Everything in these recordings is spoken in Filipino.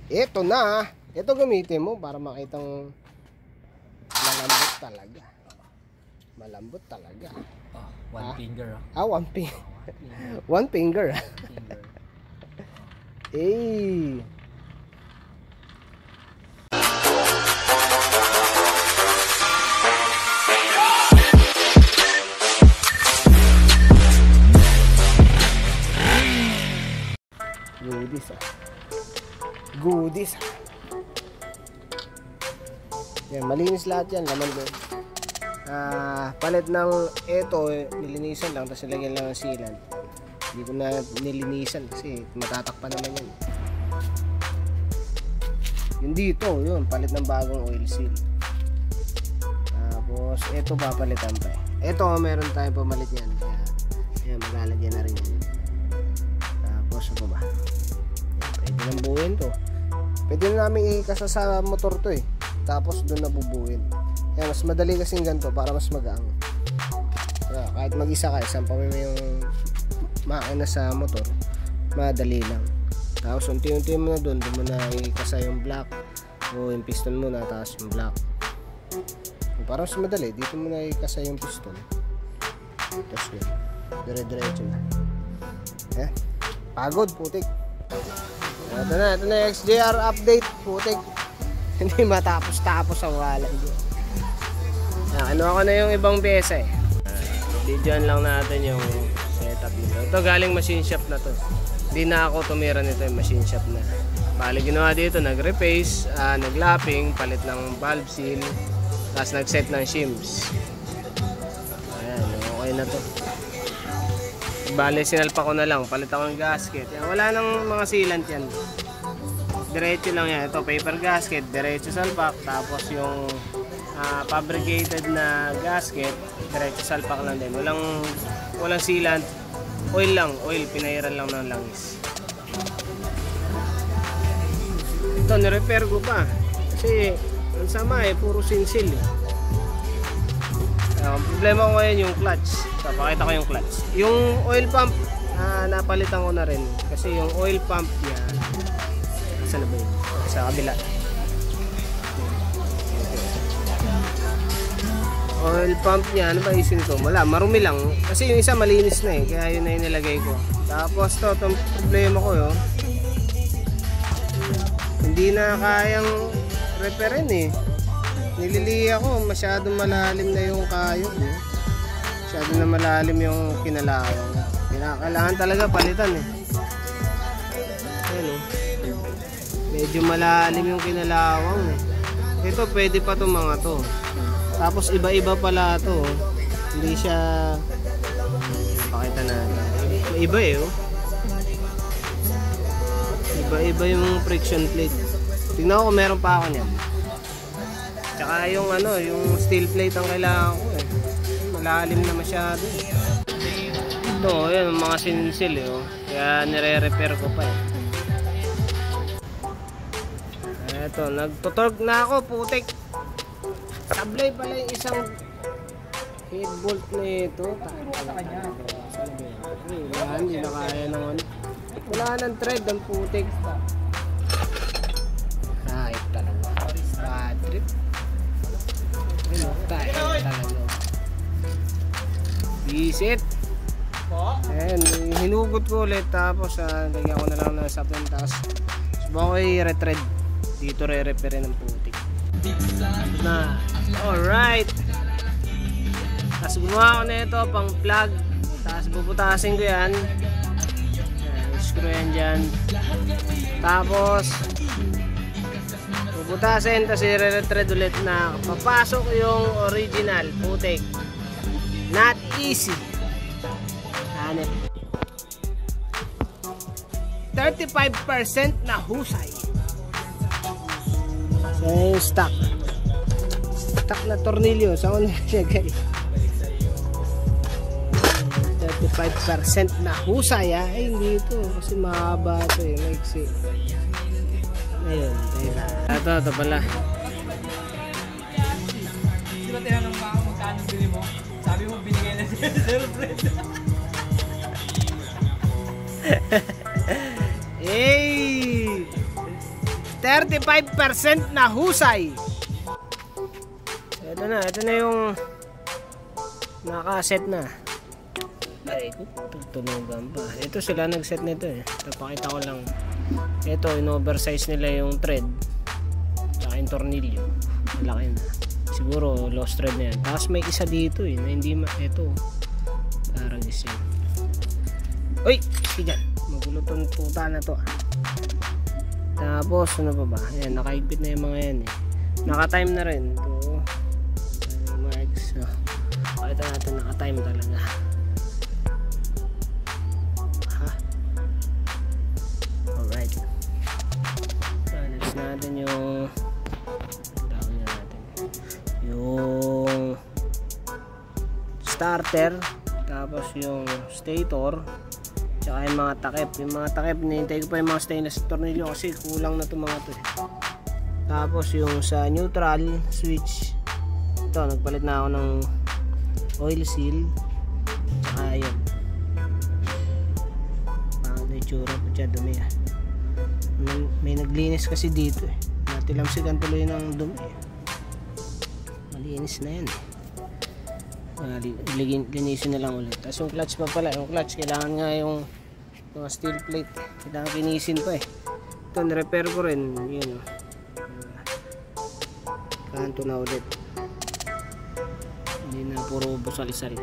Ito na. Ito gamitin mo para makitang malambot talaga. Malambot talaga. Oh, one finger. One finger. One finger. Eh. Goodies. Goodies. Yan, malinis lahat yan, laman doon. Palit ng ito, nilinisan lang, tapos nilagyan lang ng sealant. Hindi ko na nilinisan kasi matatakpan naman yan. Yung dito, yun, palit ng bagong oil seal. Tapos, ito papalitan pa eh. Ito, meron tayong pamalit yan. Kaya, yan, maglalagyan na rin yan. Tapos, ano ba? Yan, pwede nang buuin to. Pwede na namin ikasa sa motor to eh. Tapos, doon na bubuuin. Yan, mas madali kasing ganito para mas magaang. Kahit mag-isa ka, sampawin mo yung makina sa motor, madali lang. Tapos unti-unti mo na doon mo na ikasa yung block o yung piston mo na, tapos yung block. Para mas madali, dito mo na ikasa yung piston. Tapos yun, dire-diretso na. Pagod, putik. Ito na yung XJR update, putik. Hindi matapos-tapos ang wala. Ano ako na yung ibang pyesa eh. Videoan lang natin yung setup nito. Ito galing machine shop na to. Hindi na ako tumira nito, yung machine shop na. Bali ginawa dito, nag-repace, nag-lapping, palit ng valve seal, tapos nag-set ng shims. Ayan, okay na to. Bali sinalpa ko na lang, palit ako ng gasket. Yan, wala nang mga sealant yan. Diretso lang yan. Ito paper gasket, diretso salpak, tapos yung fabricated na gasket, diretso salpak lang din. Walang sealant. Oil lang, pinairan lang ng langis. Ito, nirepair ko pa. Kasi, ang sama eh, puro sinsil eh. Ang problema ko ngayon yung clutch. So, pakita ko yung clutch. Yung oil pump, napalitan ko na rin. Kasi yung oil pump niya, saan na ba yun? Sa kabila. Oil pump niya, ano ba isin ko? Wala, marumi lang. Kasi yung isa malinis na eh, kaya yun na yung nilagay ko. Tapos itong problema ko yun, hindi na kayang repairin eh. Nililiya ko, masyadong malalim na yung kayo eh. Masyadong na malalim yung kinalawang. Kailangan talaga palitan eh. Ayan oh. Medyo malalim yung kinalawang eh. Ito pwede pa itong mga to. Tapos iba-iba pala to. Hindi siya, pakita na. Iba eh oh. Iba-iba yung friction plate. Tingnan ko kung meron pa ako niyan. Tsaka yung ano, yung steel plate ang kailangan ko eh. Malalim na masyado. Ito, yun, mga sinsil eh oh. Kaya nire-repair ko pa eh. Eto, nagtutorque na ako, putik. Sablay pala yung isang head bolt na ito. Hindi na kaya naman. Wala nang thread ang putik. Kahit talaga. Bad trip. Kahit talaga. Visit. Ayan, hinugot ko ulit. Tapos lagyan ko na lang ng sapin. Tapos subukan ko i-retread. Dito re-repairin ng putik. Na. Alright. Tapos gumawa ko na ito pang plug. Tapos bubutasin ko yan. Screw yan dyan. Tapos bubutasin. Tapos i-retread ulit na papasok yung original putik. Not easy. Hanip. 35% na husay. So stock na tornilyo. Saan ko nilagay? 35% na husay ah. Ay hindi ito. Kasi mahaba ito eh. Maiksi. Ayun. Ito pala. Di ba tinanong pa ako magkano bili mo? Sabi mo binigay na siya sa friend. Hey! 35% na husay. Ito na yung nakaset na. Ay, tutunugan pa. Ito sila nag-set nito eh. Napakita ko lang. Ito, in-oversize nila yung thread. Tsaka yung tornilyo. Malaki na. Siguro lost thread na yan. Tapos may isa dito eh, na hindi ito. Parang isa. Uy! Sige dyan. Magulo tong puta na to ah. Tapos ano pa ba? Ayan, nakaigpit na yung mga yan eh. Naka-time na rin. Ito. Mags. Pakita natin naka-time talaga. Alright. Next natin yung starter, tapos yung stator, tsaka yung mga takip. Yung mga takip, nihintay ko pa yung mga stainless tornilyo kasi kulang na itong mga to eh. Tapos yung sa neutral switch, ito nagpalit na ako ng oil seal, tsaka yun parang itsura po siya, dumi ah. May naglinis kasi dito eh, natilamsigan tuloy ng dumi eh. Malinis na yan eh. Linisin na lang ulit. Tapos yung clutch pa pala, yung clutch kailangan nga yung mga steel plate eh. Kailangan kinisin pa eh. Ito na-repair ko rin yun. Kanto na ulit, hindi na puro busal-isal.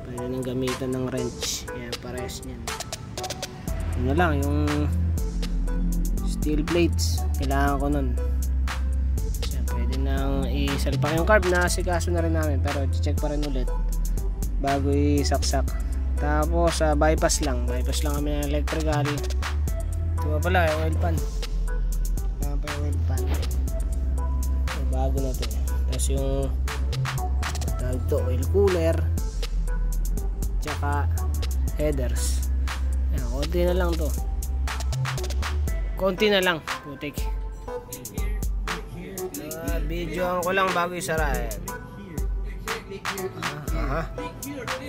Pwede nang gamitan ng wrench. Kaya parehas nyan. Yun na lang yung steel plates, kailangan ko nun. Pwede nang isalpak yung carb, nasikaso na rin namin, pero check pa rin ulit bago isaksak. Tapos bypass lang kami ng electrical. Ito pala yung oil pan, oil pan. So, bago na to. Tapos yung tawag to, oil cooler, tsaka headers. Ayan, konti na lang putik. Videoan ko lang bago isara.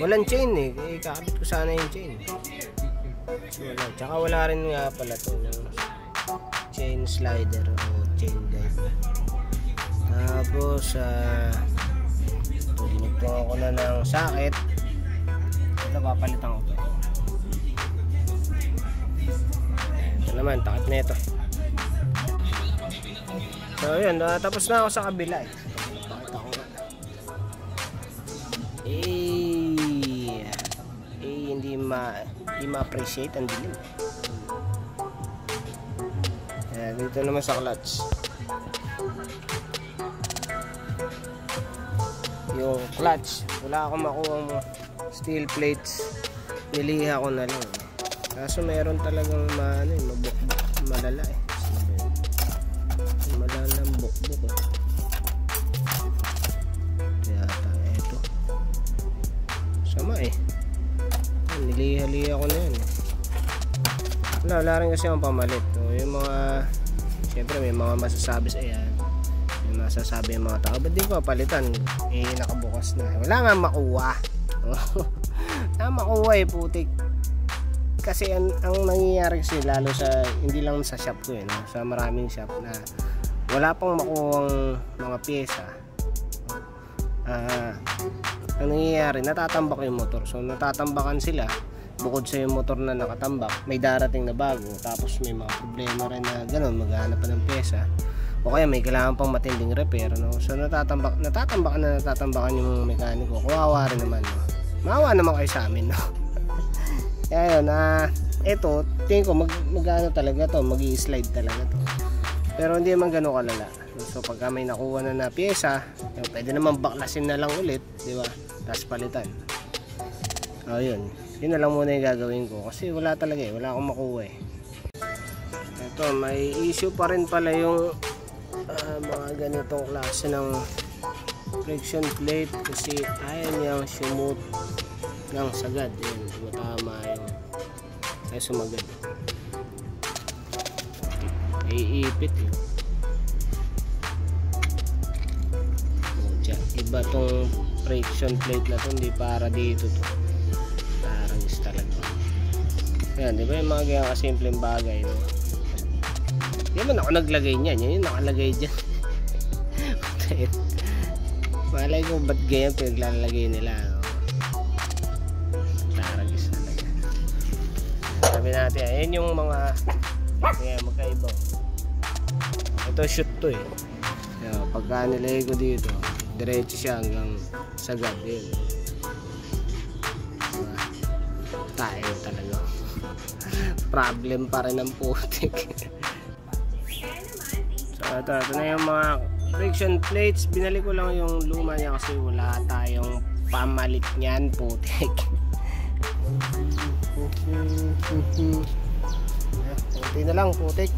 Walang chain eh. Kakabit ko sana yung chain. Wala. Tsaka wala rin nga pala to ng chain slider o chain guide. Tapos dinugtong ako na ng socket. Ito papalitan ko to. Ito naman, takip na ito. So yun, tapos na ako sa kabila eh. Pakita ko nga. Hindi ma-appreciate ang dilim. Ayan, dito naman sa clutch. Yung clutch, wala akong makuha mo steel plates. Niliha ko na lang. Kaso meron talagang mabukbuk, malala eh. Malalang bukbuk eh. Yata eto. Sama eh. Niliha-liha ko na yun eh. Wala rin kasi akong pamalit. So, yung mga, syempre may mga masasabi sa yan. May masasabi yung mga tao, ba't di ko palitan? Eh nakabukas na. Wala nga makuha. Wala makuha eh, putik. Kasi ang nangyayari kasi lalo sa, hindi lang sa shop ko eh, no? Sa maraming shop na wala pang makuhang mga pyesa. Ang nangyayari, natatambak yung motor. So natatambakan sila, bukod sa yung motor na nakatambak, may darating na bago, tapos may mga problema rin na ganun, maghahanap pa ng pyesa, o kaya may kailangan pang matinding repair, no? So natatambakan yung mekaniko. Kawawa rin naman, no? Maawa naman kayo sa amin, no? Kaya yun, ito, tingin ko mag-ano talaga to, mag-i-slide talaga to. Pero hindi naman gano'n kalala. So pagka may nakuha na pyesa, pwede naman baklasin na lang ulit, di ba? Tapos palitan. O yun, yun na lang muna yung gagawin ko. Kasi wala talaga eh, wala akong makuha eh. Ito, may issue pa rin pala yung mga ganitong klase ng friction plate. Kasi ayaw niyang sumut ng sagad. Yun, tumatama yung ay sumagad. Iipit eh. Iba tong friction plate na to, hindi para dito to. Parang is talaga. Ayan, di ba yung mga ganyan kasimpleng bagay, no? Hindi man ako naglagay niyan. Yan yung nakalagay dyan. Malay ko ba't ganyan pinaglalagay nila. Taragis talaga. Sabi natin, ayan yung mga magkaiba. Ito shoot to eh. Pagka nilagay ko dito, diretso siya hanggang sagad. Yun. Tayo talaga. Problem pa rin ang putik. So ito na yung mga friction plates. Binalik ko lang yung luma niya kasi wala tayong pamalit niyan, putik. Kunti na lang, putik.